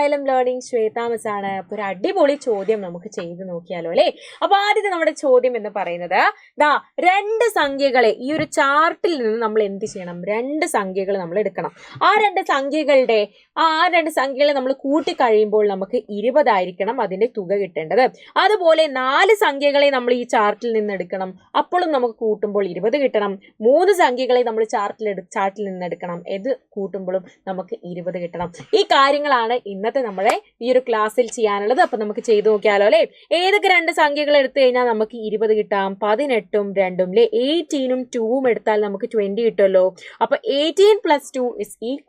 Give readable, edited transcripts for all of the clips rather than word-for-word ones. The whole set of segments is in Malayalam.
Asylum Learning Shweta Miss ആണ്. അപ്പോൾ ഒരു അടിപൊളി ചോദ്യം നമുക്ക് ചെയ്ത് നോക്കിയാലോ അല്ലേ? അപ്പോൾ ആദ്യത്തെ നമ്മുടെ ചോദ്യം എന്ന് പറയുന്നത് ദാ രണ്ട് സംഖ്യകളെ ഈ ഒരു ചാർട്ടിൽ നിന്ന് നമ്മൾ എന്ത് ചെയ്യണം? രണ്ട് സംഖ്യകൾ നമ്മൾ എടുക്കണം. ആ രണ്ട് സംഖ്യകളെ നമ്മൾ കൂട്ടി കഴിയുമ്പോൾ നമുക്ക് 20 ആയിരിക്കണം അതിന്റെ തുക കിട്ടേണ്ടത്. അതുപോലെ 4 സംഖ്യകളെ നമ്മൾ ഈ ചാർട്ടിൽ നിന്ന് എടുക്കണം. അപ്പോഴും നമുക്ക് കൂട്ടുമ്പോൾ 20 കിട്ടണം. 3 സംഖ്യകളെ നമ്മൾ ചാർട്ടിൽ നിന്ന് എടുക്കണം. ഇത് കൂട്ടുമ്പോഴും നമുക്ക് 20 കിട്ടണം. ഈ കാര്യങ്ങളാണ് ഇന്നത്തെ നമ്മുടെ ഈ ഒരു ക്ലാസ്സിൽ ചെയ്യാനുള്ളത്. അപ്പൊ നമുക്ക് ചെയ്തു നോക്കിയാലോ അല്ലെ? ഏതൊക്കെ രണ്ട് സംഖ്യകൾ എടുത്തു കഴിഞ്ഞാൽ നമുക്ക് 20 കിട്ടാം? 18ഉം 2ഉം അല്ലെ? 18ഉം 2ഉം എടുത്താൽ നമുക്ക് 20 കിട്ടുമല്ലോ. അപ്പൊ 18 + 2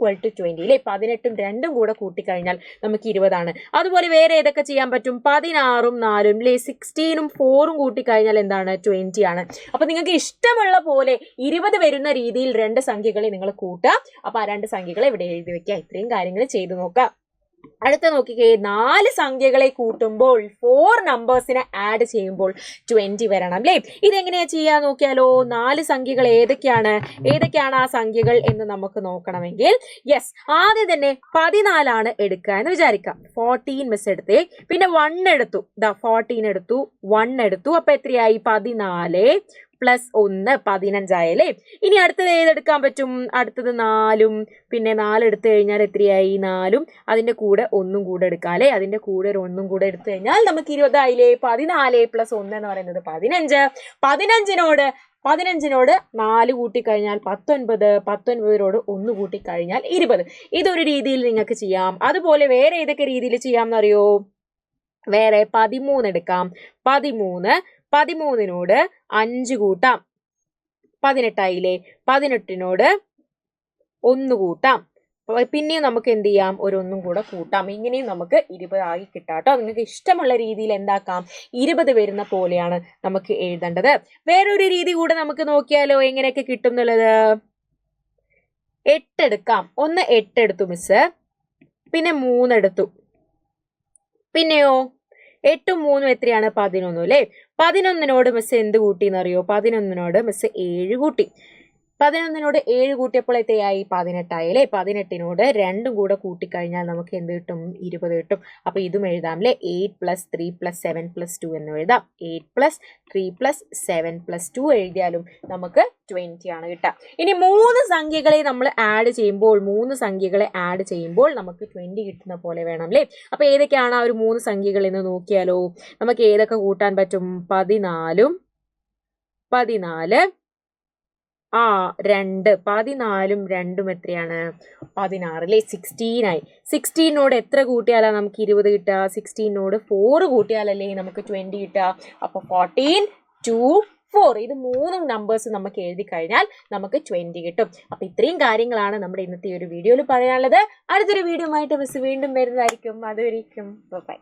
= 20 അല്ലെ? 18ഉം 2ഉം കൂടെ കൂട്ടിക്കഴിഞ്ഞാൽ നമുക്ക് 20 ആണ്. അതുപോലെ വേറെ ഏതൊക്കെ ചെയ്യാൻ പറ്റും? 16ഉം 4ഉം അല്ലെ? 16ഉം 4ഉം കൂട്ടിക്കഴിഞ്ഞാൽ എന്താണ്? 20 ആണ്. അപ്പൊ നിങ്ങൾക്ക് ഇഷ്ടമുള്ള പോലെ 20 വരുന്ന രീതിയിൽ രണ്ട് സംഖ്യകളെ നിങ്ങൾ കൂട്ടുക. അപ്പൊ ആ രണ്ട് സംഖ്യകളെ ഇവിടെ എഴുതി വെക്കുക. ഇത്രയും കാര്യങ്ങൾ ചെയ്തു നോക്കാം. അടുത്ത നോക്കിക്കേ, 4 സംഖ്യകളെ കൂട്ടുമ്പോൾ 4 നമ്പേഴ്സിനെ ആഡ് ചെയ്യുമ്പോൾ 20 വരണം അല്ലേ? ഇതെങ്ങനെയാ ചെയ്യാൻ നോക്കിയാലോ? 4 സംഖ്യകൾ ഏതൊക്കെയാണ് ആ സംഖ്യകൾ എന്ന് നമുക്ക് നോക്കണമെങ്കിൽ യെസ്, ആദ്യം തന്നെ 14 ആണ് എടുക്കുക എന്ന് വിചാരിക്കാം. 14 മിസ് എടുത്തേ, പിന്നെ 1 എടുത്തു, 14 എടുത്തു, 1 എടുത്തു. അപ്പൊ എത്രയായി? 14 + 1 15 ആയല്ലേ? ഇനി അടുത്തത് ഏതെടുക്കാൻ പറ്റും? അടുത്തത് 4ഉം, പിന്നെ 4 എടുത്തു കഴിഞ്ഞാൽ എത്രയായി? 4ഉം അതിന്റെ കൂടെ 1ഉം കൂടെ എടുക്കാം അല്ലെ? അതിന്റെ കൂടെ ഒരു 1ഉം കൂടെ എടുത്തു കഴിഞ്ഞാൽ നമുക്ക് 20 ആയില്ലേ? 14 + 1 എന്ന് പറയുന്നത് 15. 15നോട് 4 കൂട്ടിക്കഴിഞ്ഞാൽ 19, 19നോട് 1 കൂട്ടിക്കഴിഞ്ഞാൽ 20. ഇതൊരു രീതിയിൽ നിങ്ങൾക്ക് ചെയ്യാം. അതുപോലെ വേറെ ഏതൊക്കെ രീതിയിൽ ചെയ്യാം എന്നറിയോ? വേറെ 13 എടുക്കാം. 13നോട് 5 കൂട്ടാം, 18 ആയില്ലേ? 18നോട് 1 കൂട്ടാം, പിന്നെയും നമുക്ക് എന്ത് ചെയ്യാം? ഒരു 1ഉം കൂടെ കൂട്ടാം. ഇങ്ങനെയും നമുക്ക് 20 ആയി കിട്ടാട്ടോ. നിങ്ങൾക്ക് ഇഷ്ടമുള്ള രീതിയിൽ എന്താക്കാം? 20 വരുന്ന പോലെയാണ് നമുക്ക് എഴുതേണ്ടത്. വേറൊരു രീതി കൂടെ നമുക്ക് നോക്കിയാലോ എങ്ങനെയൊക്കെ കിട്ടും എന്നുള്ളത്. 8 എടുക്കാം. 8 എടുത്തു മിസ്, പിന്നെ 3 എടുത്തു, പിന്നെയോ 8ഉം 3ഉം എത്രയാണ്? 11 അല്ലേ? 11നോട് മിസ് എന്ത് കൂട്ടിന്നറിയോ? 11നോട് മിസ് 7 കൂട്ടി. 11നോട് 7 കൂട്ടിയപ്പോൾ എത്രയായി? 18 ആയി അല്ലേ? 18നോട് 2ഉം കൂടെ കൂട്ടിക്കഴിഞ്ഞാൽ നമുക്ക് എന്ത് കിട്ടും? 20 കിട്ടും. അപ്പൊ ഇതും എഴുതാം അല്ലെ? 8 + 3 + 7 + 2 എന്ന് എഴുതാം. 8 + 3 + 7 + 2 എഴുതിയാലും നമുക്ക് 20 ആണ് കിട്ടുക. ഇനി 3 സംഖ്യകളെ നമ്മൾ ആഡ് ചെയ്യുമ്പോൾ നമുക്ക് 20 കിട്ടുന്ന പോലെ വേണം അല്ലേ? അപ്പൊ ഏതൊക്കെയാണ് ആ ഒരു 3 സംഖ്യകൾ എന്ന് നോക്കിയാലോ? നമുക്ക് ഏതൊക്കെ കൂട്ടാൻ പറ്റും? 14ഉം 14ഉം 2ഉം എത്രയാണ്? 16 അല്ലേ? 16 ആയി. 16നോട് എത്ര കൂട്ടിയാലാ നമുക്ക് 20 കിട്ടുക? 16നോട് 4 കൂട്ടിയാലല്ലേ നമുക്ക് 20 കിട്ടുക. അപ്പൊ 14, 2, 4 ഇത് 3 നമ്പേഴ്സ് നമുക്ക് എഴുതി കഴിഞ്ഞാൽ നമുക്ക് 20 കിട്ടും. അപ്പൊ ഇത്രയും കാര്യങ്ങളാണ് നമ്മുടെ ഇന്നത്തെ ഒരു വീഡിയോയിൽ പറയാനുള്ളത്. അടുത്തൊരു വീഡിയോ ആയിട്ട് മിസ് വീണ്ടും വരുന്നതായിരിക്കും. അതുവരെയ്ക്കും ബൈ.